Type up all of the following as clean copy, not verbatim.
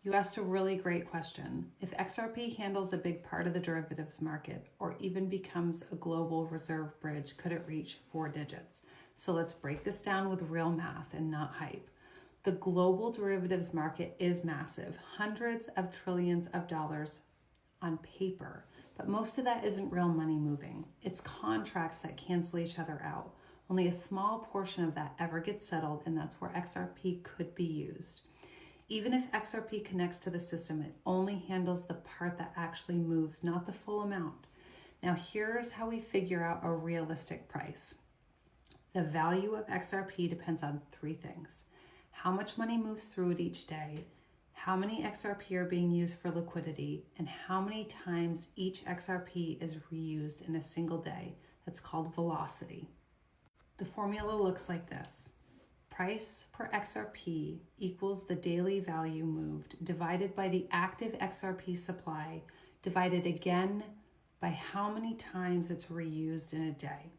You asked a really great question. If XRP handles a big part of the derivatives market or even becomes a global reserve bridge, could it reach 4 digits? So let's break this down with real math and not hype. The global derivatives market is massive, hundreds of trillions of dollars on paper, but most of that isn't real money moving. It's contracts that cancel each other out. Only a small portion of that ever gets settled, and that's where XRP could be used. Even if XRP connects to the system, it only handles the part that actually moves, not the full amount. Now here's how we figure out a realistic price. The value of XRP depends on 3 things. How much money moves through it each day, how many XRP are being used for liquidity, and how many times each XRP is reused in a single day. That's called velocity. The formula looks like this. Price per XRP equals the daily value moved divided by the active XRP supply divided again by how many times it's reused in a day.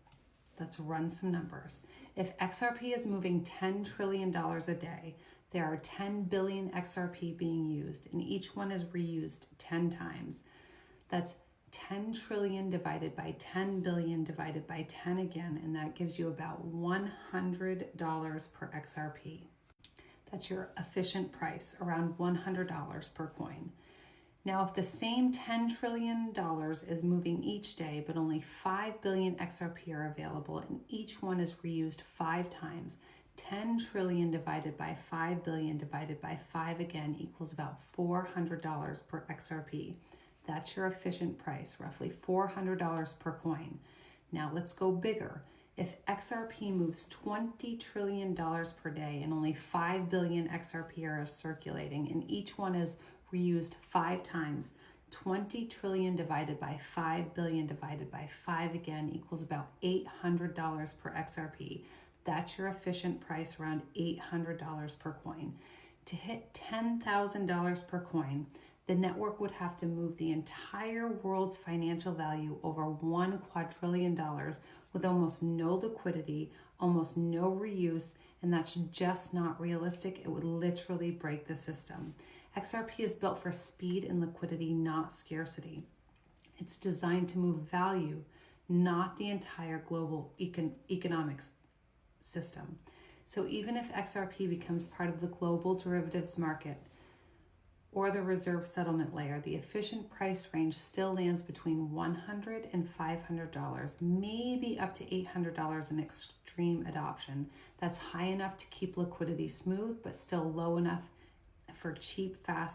Let's run some numbers. If XRP is moving $10 trillion a day, there are 10 billion XRP being used, and each one is reused 10 times. That's 10 trillion divided by 10 billion divided by 10 again, and that gives you about $100 per XRP. That's your efficient price, around $100 per coin. Now, if the same $10 trillion is moving each day, but only 5 billion XRP are available, and each one is reused 5 times, 10 trillion divided by 5 billion divided by 5 again equals about $400 per XRP. That's your efficient price, roughly $400 per coin. Now let's go bigger. If XRP moves $20 trillion per day and only 5 billion XRP are circulating and each one is reused 5 times, 20 trillion divided by 5 billion divided by 5 again equals about $800 per XRP. That's your efficient price, around $800 per coin. To hit $10,000 per coin, the network would have to move the entire world's financial value over $1 quadrillion with almost no liquidity, almost no reuse, and that's just not realistic. It would literally break the system. XRP is built for speed and liquidity, not scarcity. It's designed to move value, not the entire global economics system. So even if XRP becomes part of the global derivatives market, or the reserve settlement layer, the efficient price range still lands between $100 and $500, maybe up to $800 in extreme adoption. That's high enough to keep liquidity smooth, but still low enough for cheap, fast